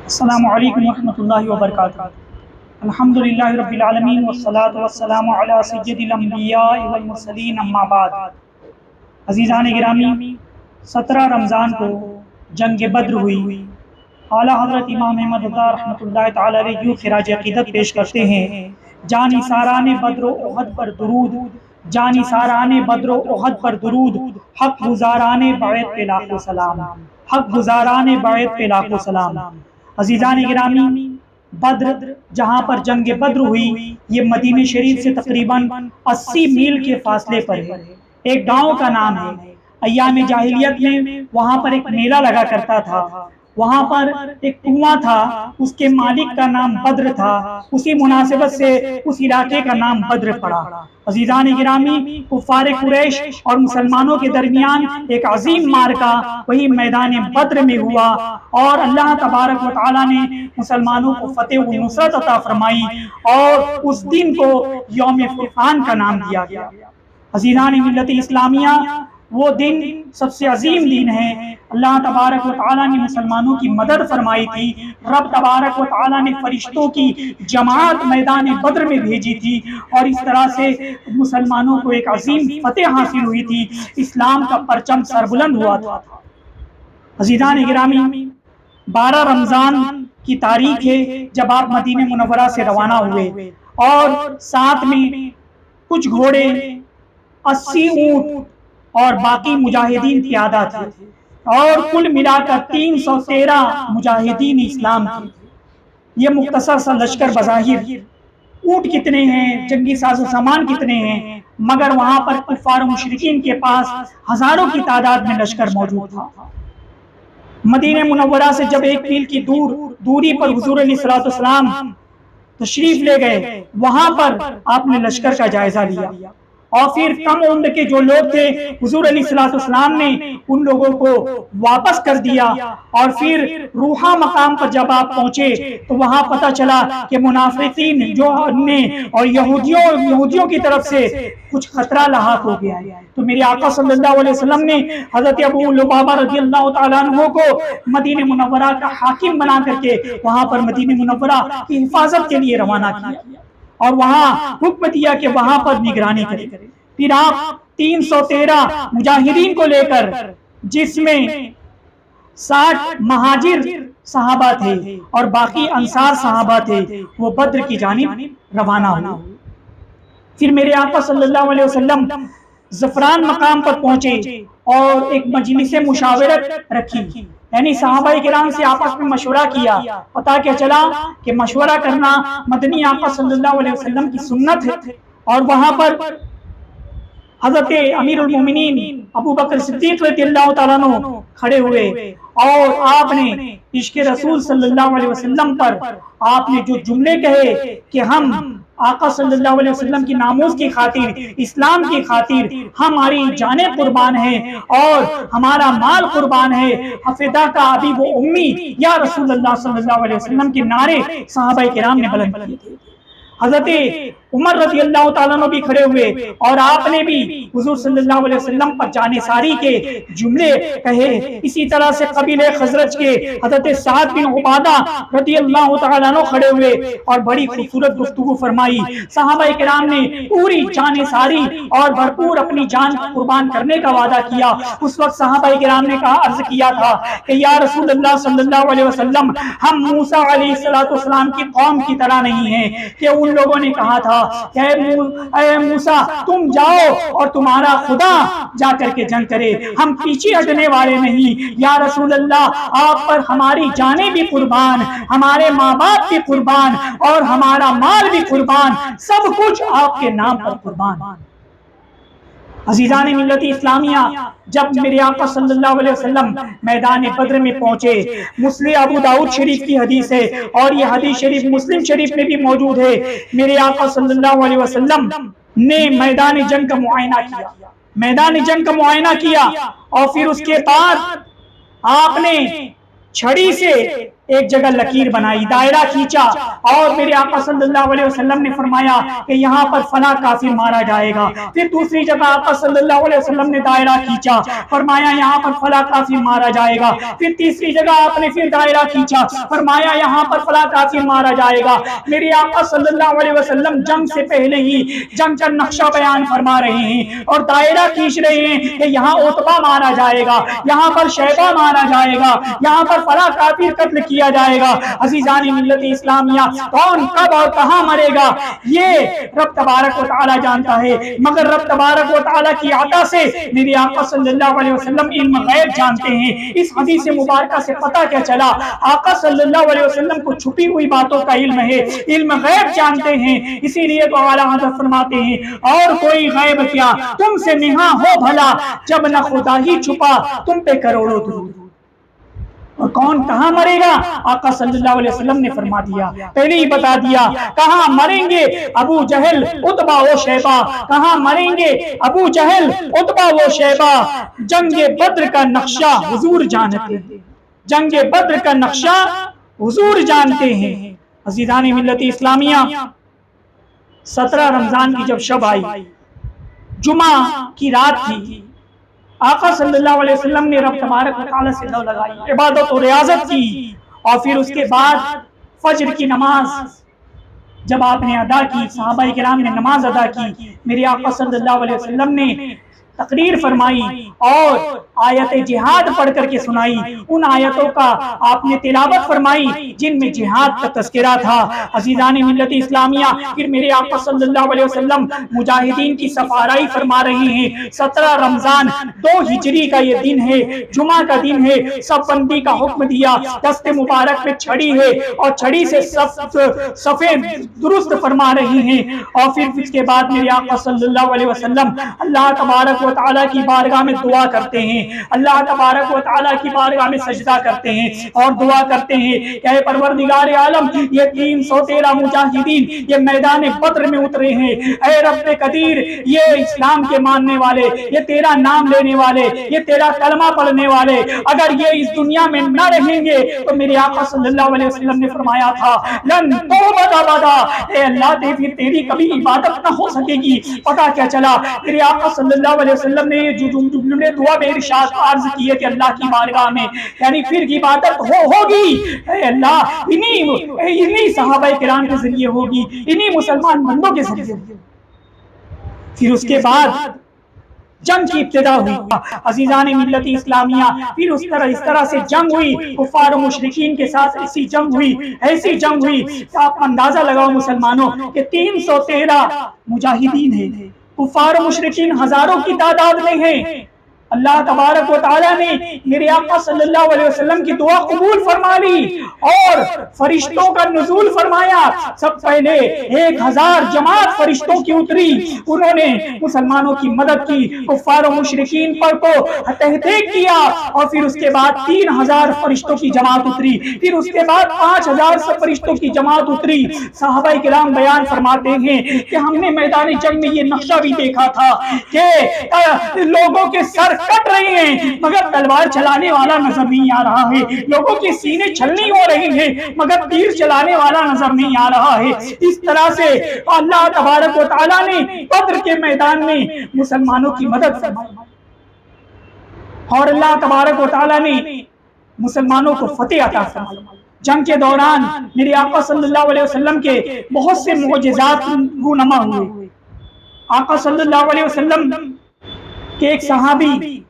अस्सलामु अलैकुम वरहमतुल्लाहि वबरकातुहू। अल्हम्दुलिल्लाहि रब्बिल आलमीन वस्सलातु वस्सलामु अला सय्यिदिल अंबियाइ वल मुरसलीन अम्मा बाद। अज़ीज़ान गिरामी, 17 रमज़ान को जंग बद्र हुई। आला हज़रत इमाम अहमद रज़ा रहमतुल्लाहि तआला अलैहि यूं खिराज अक़ीदत पेश करते हैं, जानी साराने बद्र उहद पर दुरूद, जानी साराने बद्र उहद पर दुरूद, हक गुज़ाराने बैत पे लाखों सलाम, हक गुज़ाराने बैत पे लाखों सलाम। अज़ीज़ान गिरामी, बद्र जहाँ पर जंग बद्र हुई, ये मदीने शरीफ से तकरीबन 80 मील के फासले पर है। एक गांव का नाम है। अय्याम जाहिलियत में वहाँ पर एक मेला लगा करता था। वहाँ पर एक कुआं था, उसके मालिक का नाम बद्र था। उसी मुनासिबत से उस इलाके का नाम बद्र पड़ा। अज़ीज़ान गिरामी, कुफ़ार कुरैश और मुसलमानों के दरमियान एक अजीम मार्का वही मैदान बद्र में हुआ और अल्लाह तबारक व तआला ने मुसलमानों को फतेह व नुसरत अता फरमाई और उस दिन को यौम फुरक़ान का नाम दिया गया। अज़ीज़ान मिल्लत इस्लामिया, वो दिन सबसे अजीम दिन है। अल्लाह तबारक व तआला ने मुसलमानों की मदद फरमाई थी। रब तबारक व तआला ने फरिश्तों की जमात मैदान बद्र में भेजी थी और इस तरह से मुसलमानों को एक अजीम फतेह हासिल हुई थी। इस्लाम का परचम सरबुलंद हुआ था। अज़ीज़ान गिरामी, 12 रमज़ान की तारीख है जब आप मदीने मुनव्वरा से रवाना हुए और साथ में कुछ घोड़े, 80 ऊंट और बाकी मुजाहिदीन प्यादा थे और कुल मिलाकर 313 मुजाहिदीन इस्लाम थे। ये मुख्तसर सा लश्कर बज़ाहिर, ऊंट कितने हैं, जंगी साजो सामान कितने हैं, मगर वहां पर कुफ़ार मुशरिकीन के पास हजारों की तादाद में लश्कर मौजूद था। मदीने मुनव्वरा से जब 1 मील की दूरी पर हुजूर अलैहिस्सलातु वस्सलाम तशरीफ ले गए, वहां पर आपने लश्कर का जायजा लिया और फिर कम उम्र के जो लोग थे हुजूर अलैहिस्सलातु वस्सलाम ने उन लोगों को वापस कर दिया और फिर रूहा मकाम पर जब आप पहुंचे तो वहां पता चला कि मुनाफिकीन जो ने और यहूदियों की तरफ से कुछ खतरा लाहक हो गया है। तो मेरे आका सल्लल्लाहु अलैहि वसल्लम ने हजरत अबू लुबाबा रज़ियल्लाहु ताला अन्हु को मदीने मुनव्वरा का हाकिम बना करके वहां पर मदीने मुनव्वरा की हिफाजत के लिए रवाना किया और वहां हुक्म दिया कि वहां पर निगरानी करें। फिर आप 313 मुजाहिदीन को लेकर, जिसमें 60 महाजिर सहाबा थे और बाकी अंसार सहाबा थे, वो बद्र की जानिब रवाना हुए। फिर मेरे आका सल्लल्लाहु अलैहि वसल्लम ज़फ़रान मकाम पर पहुंचे और एक मजलिस मुशावरत रखी, यानी सहाबाए किराम से आपस में मशवरा किया। पता क्या चला कि मशवरा करना मदनी आका सल्लल्लाहु अलैहि वसल्लम की सुन्नत है और वहां पर हजरत अमीरुल मोमिनीन अबू बकर सिद्दीक रज़ियल्लाहु ताला अन्हु खड़े हुए और आपने इश्क़ रसूल सल्लल्लाहु अलैहि वसल्लम पर आपने जो जुमले कहे कि हम आका सल्लल्लाहु अलैहि वसल्लम की नामूस की खातिर, इस्लाम की खातिर हमारी जाने कुर्बान है और हमारा माल कुर्बान है, हफिदा का अभी वो उम्मी या रसूलुल्लाह सल्लल्लाहु अलैहि वसल्लम के नारे सहाबाए किराम ने बुलंद किए थे। हजरत उमर रज़ियल्लाहु ताला अन्हु भी खड़े हुए और आपने भी हुजूर सल्लल्लाहु अलैहि वसल्लम पर जाने सारी के जुमले कहे। इसी तरह से कबीले खजरज के हजरत साद बिन उबादा रज़ियल्लाहु ताला अन्हु खड़े हुए और बड़ी खूबसूरत गुफ्तगू फरमाई। सहाबाए किराम ने पूरी जाने सारी और भरपूर अपनी जान कुर्बान करने का वादा किया। उस वक्त सहाबाए किराम ने कहा, अर्ज किया था कि या रसूलुल्लाह सल्लल्लाहु अलैहि वसल्लम, हम मूसा अलैहिस्सलातु वस्सलाम की कौम की तरह नहीं है कि उन लोगों ने कहा था ऐ मूसा तुम जाओ और तुम्हारा खुदा जाकर के जंग करे, हम पीछे हटने वाले नहीं। या रसूल अल्लाह, आप पर हमारी जानें भी कुर्बान, हमारे माँ बाप भी कुर्बान और हमारा माल भी कुर्बान, सब कुछ आपके नाम पर कुर्बान। अज़ीज़ान मिल्लत इस्लामिया, जब मेरे आका सल्लल्लाहु अलैहि वसल्लम मैदान बद्र में पहुंचे, मुस्लिम अबू दाऊद शरीफ की हदीस है और ये हदीस शरीफ मुस्लिम शरीफ में भी मौजूद है। मेरे आका सल्लल्लाहु अलैहि वसल्लम ने मैदान जंग का मुआयना किया, मैदान जंग का मुआयना किया और फिर उसके बाद आपने छड़ी से एक जगह लकीर बनाई, दायरा खींचा और मेरे आका सल्लल्लाहु अलैहि वसल्लम ने फरमाया कि यहाँ पर फला काफिर मारा जाएगा। फिर दूसरी जगह आका सल्लल्लाहु अलैहि वसल्लम ने दायरा खींचा, फरमाया यहाँ पर फला काफिर मारा जाएगा। फिर तीसरी जगह आपने फिर दायरा खींचा, फरमाया यहाँ पर फला काफिर मारा जाएगा। मेरे आका सल्लल्लाहु अलैहि वसल्लम जंग से पहले ही जंग का नक्शा बयान फरमा रहे हैं और दायरा खींच रहे हैं कि यहाँ उतबा मारा जाएगा, यहाँ पर शैबा मारा जाएगा, यहाँ पर फला काफिर कत्ल किया जाएगा। अज़ीज़ान मिल्लत इस्लामिया, कौन कब और कहां मरेगा ये रब तबारक व तआला जानता है, मगर रब तबारक व तआला की अता से मेरे आका सल्लल्लाहु अलैहि वसल्लम इल्म गैब जानते हैं। इस हदीस मुबारका से पता क्या चला, आका सल्लल्लाहु अलैहि वसल्लम को छुपी हुई बातों का इल्म है, इल्म गैब जानते हैं। इसीलिए तो आला हज़रत फरमाते हैं, और कोई गैब क्या तुमसे निहा हो भला, जब न खुदा ही छुपा तुम पे करोड़ों दुरूद। और कौन कहां मरेगा, आका सल्लल्लाहु अलैहि वसल्लम ने फरमा दिया, पहले ही बता दिया कहां मरेंगे, अबू जहल उतबा व शैबा। कहां मरेंगे, अबू जहल उतबा व शैबा। जंगे बद्र का नक्शा हुजूर जानते हैं, जंगे बद्र का नक्शा हुजूर जानते हैं। अज़ीज़ान मिल्लत इस्लामिया, 17 रमजान की जब शब आई, जुमा की रात थी, आका सल्लल्लाहु अलैहि वसल्लम ने रब तबारक व तआला से लौ लगाई, इबादत और रियाजत की, और फिर उसके बाद फजर की नमाज जब आपने अदा की, सहाबाए किराम ने नमाज अदा की, मेरे आका सल्लल्लाहु अलैहि वसल्लम ने तकरीर फरमाई और आयत जिहाद पढ़ करके सुनाई। उन आयतों का आपने तिलावत फरमाई जिनमें जिहाद का तस्करा था। अज़ीज़ान मिल्लत इस्लामिया, फिर मेरे आका सल्लल्लाहु अलैहि वसल्लम मुजाहिदीन की सफाराई फरमा रहे हैं। 17 रमजान 2 हिजरी का ये दिन है, जुमा का दिन है। सब बंदी का हुक्म दिया, दस्ते मुबारक में छड़ी है और छड़ी से सफेद दुरुस्त फरमा रही हैं। और फिर इसके बाद मेरे आका सल्लल्लाहु अलैहि वसल्लम अल्लाह तबारक व तआला की बारगाह में दुआ करते हैं, अल्लाह तबारक व तआला की बारगाह में सजदा करते हैं और दुआ करते हैं कि ऐ परवरदिगार आलम, ये 313 मुजाहिदीन ये मैदान बद्र में उतरे हैं। ऐ रब्बे कदीर, ये इस्लाम के मानने वाले, ये तेरा नाम लेने वाले, ये तेरा कलमा पढ़ने वाले, अगर ये इस दुनिया में न रहेंगे तो मेरे आका सल्लल्लाहु अलैहि वसल्लम ने फरमाया था लन तौबत अबदा, ऐ अल्लाह फिर तेरी कभी इबादत न हो सकेगी। पता क्या चला, मेरे आका सल्लल्लाहु अलैहि वसल्लम ने जो जुमले दुआ में इरशाद अर्ज किए कि अल्लाह की बारगाह में, यानी फिर इबादत होगी अल्लाह इन्हीं सहाबाए किराम के जरिए होगी, इन्हीं मुसलमान बंदों के जरिए। फिर उसके बाद जंग की इब्तिदा हुई। अज़ीज़ान मिल्लत इस्लामिया, फिर इस तरह से जंग हुई, कुफ़ार और मुशरिकीन के साथ ऐसी जंग हुई कि आप अंदाजा लगाओ मुसलमानों कि 313 मुजाहिदीन है, कुफ़ार और मुशरिकीन हजारों की तादाद में है। अल्लाह तबारक व तआला ने मेरे आका सल्लल्लाहु अलैहि वसल्लम की दुआ कबूल फरमा ली और फरिश्तों का नुज़ूल फरमाया। सब पहले 1000 जमात फरिश्तों की उतरी, उन्होंने मुसलमानों की मदद की, कुफ़ार और मुशरिकीन पर को तहक़ीक़ किया। और फिर उसके बाद 3000 फरिश्तों की जमात उतरी, फिर उसके बाद 5000 फरिश्तों की जमात उतरी। सहाबाए किराम बयान फरमाते हैं कि हमने मैदान जंग में ये नक्शा भी देखा था कि लोगों के सर कट रहे हैं मगर तलवार चलाने वाला नजर नहीं आ रहा है, लोगों के सीने छलनी हो रहे हैं मगर तीर चलाने वाला नजर नहीं आ रहा है। इस तरह से अल्लाह तबारक व तआला ने बद्र के मैदान में मुसलमानों की मदद फरमाई और अल्लाह तबारक व तआला ने मुसलमानों को फतेह अता फरमाई। जंग के दौरान मेरे आका सल्लल्लाहु अलैहि वसल्लम के बहुत से मुअजिज़ात रूनमा हुए। आका सल्लल्लाहु अलैहि वसल्लम कि एक सहाबी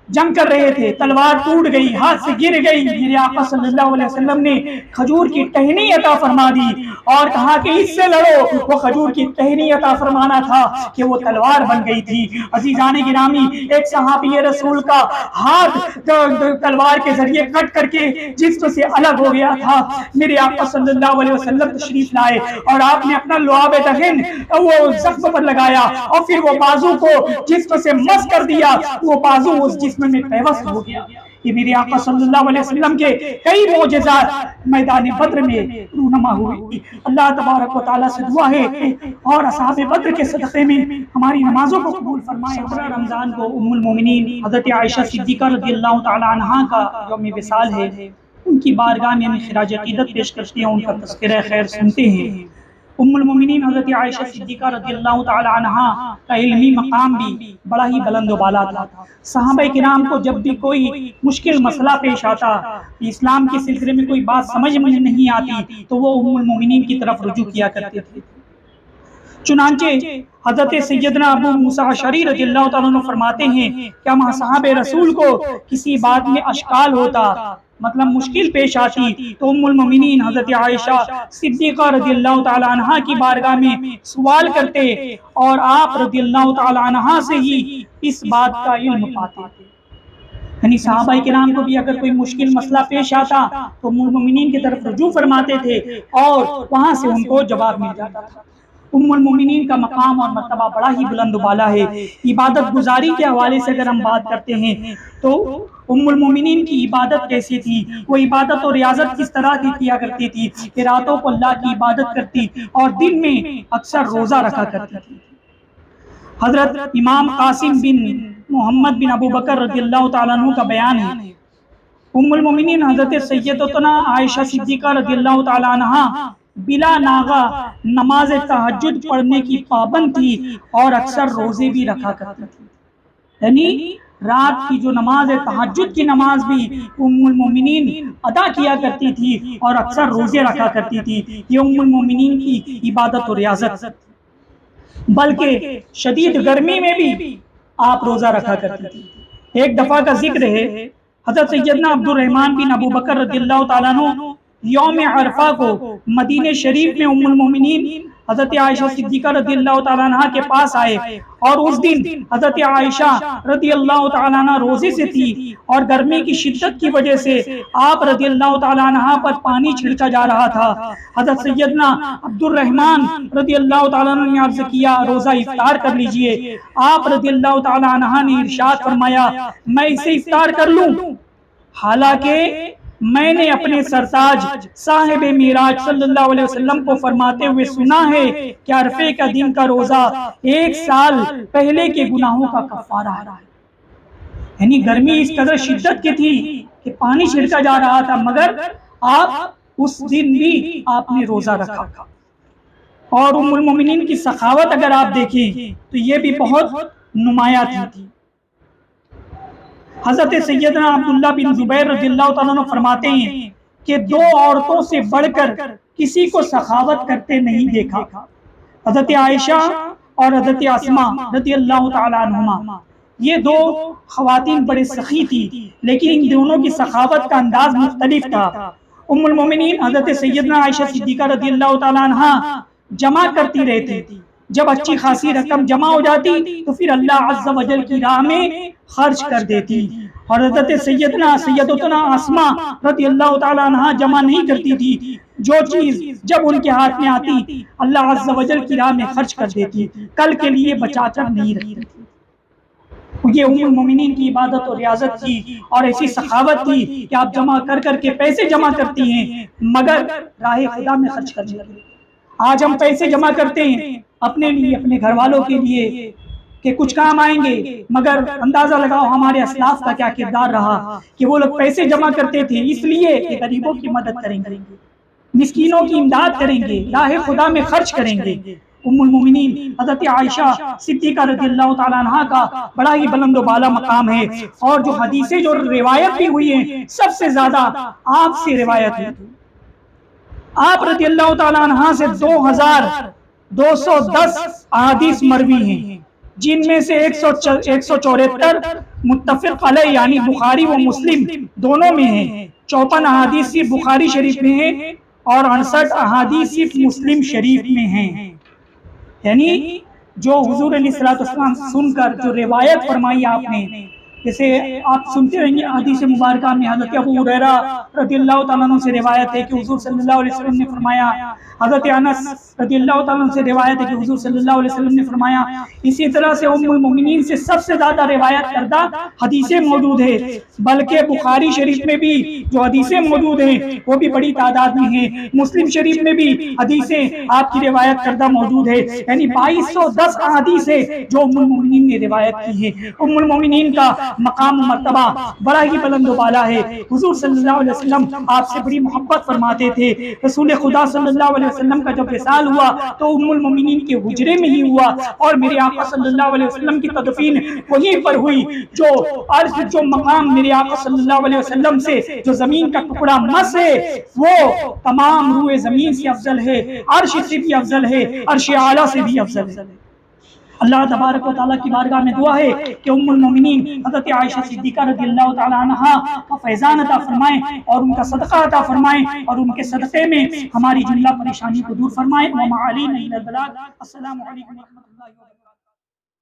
जंग कर रहे थे, तलवार टूट गई, हाथ से गिर गई। मेरे आका सल्लल्लाहु अलैहि वसल्लम ने खजूर की टहनी अता फरमा दी और कहा कि इससे लड़ो। वो खजूर की टहनी अता फरमाना था कि वो तलवार बन गई थी। अज़ीज़ान गिरामी, एक सहाबी रसूल का हाथ तलवार के जरिए कट करके जिस्म से अलग हो गया था। मेरे आका सल्लल्लाहु अलैहि वसल्लम तशरीफ लाए और आपने अपना लुआब दहन वो जख्म पर लगाया और फिर वो बाजू को जिस्म से मस कर दिया, वो बाजू उस जिस्म में पैवस्त हो गया। ये मेरे आका सल्लल्लाहु अलैहि वसल्लम के कई मोजज़ात मैदान बद्र में रूनमा हुए। अल्लाह तबारक व तआला से दुआ है और असहाबे बद्र के सदक़े में हमारी नमाजों को कबूल फरमाए। 17 रमज़ान को उम्मुल मोमिनीन हज़रत आयशा सिद्दीक़ा रज़ियल्लाहु तआला अन्हा का यौम विसाल है। उनकी बारगाह में खिराज अक़ीदत पेश करते हैं, उनका तज़किरा खैर सुनते हैं। उम्मुल मोमिनीन हज़रत आयशा सिद्दीक़ा रज़ियल्लाहु ताला अन्हा का इल्मी मकाम भी बड़ा ही बुलंद व बाला था। सहाबा किराम को जब भी कोई मुश्किल मसला पेश आता, इस्लाम के सिलसिले में कोई बात समझ में नहीं आती, तो वो उम्मुल मोमिनीन की तरफ रुजू किया करते थे। चुनांचे हज़रत सैयदना अबू मूसा अशअरी रज़ियल्लाहु ताला अन्हु फरमाते हैं कि हम साहबे रसूल को किसी बात में अश्काल होता, मतलब मुश्किल पेश आती, तो उम्मुल मोमिनीन हज़रत आयशा सिद्दीक़ा रज़ियल्लाहु ताला अन्हा की बारगाह में सवाल करते और आप रज़ियल्लाहु ताला अन्हा से ही इस बात का इल्म पाते। यानी सहाबा किराम को भी अगर कोई मुश्किल मसला पेश आता तो उम्मुल मोमिनीन की तरफ रुजू फरमाते थे और वहाँ से उनको जवाब मिल जाता था। उम्मुल मोमिनीन का मकाम और मर्तबा बड़ा ही बुलंद वाला है। इबादत गुजारी के हवाले से अगर हम बात करते हैं तो उम्मुल मोमिनीन की इबादत कैसी थी, वो इबादत और रियाजत किस तरह की किया करती थी कि रातों को अल्लाह की इबादत करती और दिन में अक्सर रोज़ा रखा करती थी। हज़रत इमाम कासिम बिन मोहम्मद बिन अबू बकर रज़ियल्लाहु ताला अन्हु का बयान है, उम्मुल मोमिनीन हज़रत सैयदतुना आयशा सिद्दीक़ा रज़ियल्लाहु ताला अन्हा बिला नागा नमाज तहज्जुद पढ़ने की पाबंद थी और अक्सर रोजे भी रखा करती थी। यानी रात की जो नमाज है तहज्जुद की नमाज भी उम्मुल मोमिनीन अदा किया करती थी और अक्सर रोजे रखा करती थी। ये उम्मुल मोमिनीन की इबादत और रियाजत। बल्कि शदीद गर्मी में भी आप रोजा रखा करती थी। एक दफा का जिक्र है, हज़रत सैयदना अब्दुर रहमान बिन अबू बकर रज़ियल्लाहु ताला अन्हु यौम अरफा को मदीने शरीफ में उम्मुल मोमिनीन हज़रत आयशा सिद्दीक़ा रज़ियल्लाहु ताला अन्हा के पास आए और उस दिन हज़रत आयशा रज़ियल्लाहु ताला अन्हा रोजे से थी और गर्मी की शिद्दत की वजह से आप रज़ियल्लाहु ताला अन्हा पर पानी छिड़का जा रहा था। हज़रत सैयदना अब्दुर रहमान रज़ियल्लाहु ताला अन्हु ने अर्ज़ किया, रोज़ा इफ्तार कर लीजिए। आप रज़ियल्लाहु ताला अन्हा ने इरशाद फरमाया, मैं इसे इफ्तार कर लूं, हालांकि मैंने अपने सरताज साहिब मिराज सल्लल्लाहु अलैहि वसल्लम को फरमाते हुए सुना है कि अरफे का दिन का रोजा 1 साल पहले के गुनाहों का कफारा है। यानी गर्मी इस कदर शिद्दत की थी कि पानी छिड़का जा रहा था, मगर आप उस दिन भी आपने रोजा रखा। और उम्मुल मोमिनीन की सखावत अगर आप देखें तो ये भी बहुत नुमाया थी। हज़रत सैयदना अब्दुल्ला बिन ज़ुबैर रज़ियल्लाहु ताला अन्हु फरमाते हैं कि 2 औरतों से बढ़कर किसी को सखावत करते नहीं देखा। हज़रत आयशा और हज़रत अस्मा रज़ियल्लाहु ताला अन्हुमा, ये 2 ख़वातीन बड़े सखी थी, लेकिन इन दोनों की सखावत का अंदाज मुख्तलिफ था। उम्मुल मोमिनीन हज़रत सैयदना आयशा सिद्दीक़ा रज़ियल्लाहु ताला अन्हा जमा करती रहती थी। जब अच्छी खासी रकम जमा हो जाती तो फिर अल्लाह अज़्ज़ा वजल की राह में खर्च कर देती। और हज़रत सैयदतुना अस्मा रज़ियल्लाहु ताला अन्हा जमा नहीं करती थी, जो चीज़ जब उनके हाथ में आती अल्लाह अज़्ज़ा वजल की राह में खर्च कर देती, कल के लिए बचा कर नहीं रखती थी। ये उम्मुल मोमिनीन की इबादत और रियाजत थी और ऐसी सखावत थी कि आप जमा कर करके पैसे जमा करती हैं मगर राह खुदा में खर्च करने लगे। आज हम पैसे जमा करते हैं अपने लिए, अपने घर वालों के लिए कि कुछ काम आएंगे, मगर अंदाजा लगाओ हमारे अस्लाफ का क्या किरदार रहा कि वो लोग पैसे जमा करते थे इसलिए कि गरीबों की मदद करेंगे, मिस्कीनों की इमदाद करेंगे, राह खुदा में खर्च करेंगे। उम्मुल मोमिनीन हज़रत आयशा सिद्दीक़ा रज़ियल्लाहु ताला अन्हा का बड़ा ही बुलंद बाला मकाम है और जो हदीसें जो रिवायत भी हुई हैं सबसे ज्यादा आपसे रिवायत है। आप रज़ियल्लाहु ताला अन्हा से 2210 अहादीस मरवी हैं, जिनमें से 174 मुत्तफ़िक़ अलैह यानी बुखारी व मुस्लिम दोनों में है, 54 अहादीस सिर्फ बुखारी शरीफ में है और 68 अहादीस सिर्फ मुस्लिम शरीफ में हैं। यानी जो हुजूर अलैहिस्सलाम सुनकर जो रिवायत फरमाई आपने, जैसे आप सुनते रहेंगे हदीस मुबारका में हज़रत अबू हुरैरा रज़ियल्लाहु ताला अन्हु से रिवायत है कि हुजूर सल्लल्लाहु अलैहि वसल्लम ने फरमाया, हज़रत अनस रज़ियल्लाहु ताला अन्हु से रिवायत है कि हुजूर सल्लल्लाहु अलैहि वसल्लम ने फरमाया। इसी तरह से उम्मुल मोमिनीन से सबसे ज़्यादा रिवायत करदा हदीसें मौजूद है, बल्कि बुखारी शरीफ में भी जो हदीसें मौजूद हैं वो भी बड़ी तादाद में है, मुस्लिम शरीफ में भी हदीसें आपकी रिवायत करदा मौजूद है। यानी 2210 अहादीस है जो उम्मुल मोमिनीन ने रिवायत की है। उम्मुल मोमिनीन का मकाम मर्तबा बड़ा ही बुलंद वाला है। हुजूर सल्लल्लाहु अलैहि वसल्लम आपसे बड़ी मोहब्बत फरमाते थे। रसूल खुदा सल्लल्लाहु अलैहि वसल्लम का जब विसाल हुआ तो उम्मुल मोमिनीन के हुजरे में ही हुआ और मेरे आका सल्लल्लाहु अलैहि वसल्लम की तदफीन वहीं पर हुई। जो अर्श, जो मकाम मेरे आका सल्लल्लाहु अलैहि वसल्लम से जो जमीन का टुकड़ा मस है वो तमाम रूए जमीन से अफजल है, अर्श से भी अफजल है, अर्श आला से भी अफजल है। अल्लाह तबारक व तआला की बारगाह में दुआ है कि उम्मुल मोमिनीन हज़रत आयशा सिद्दीक़ा रज़ियल्लाहु तआला अन्हा का फैज़ान अता फरमाएं और उनका सदका अता फरमाएं और उनके सदक़े में हमारी जुमला परेशानी को दूर फरमाएं। व मा अलैना इल्लल बलाग। अस्सलामु अलैकुम व रहमतुल्लाहि व बरकातुहू।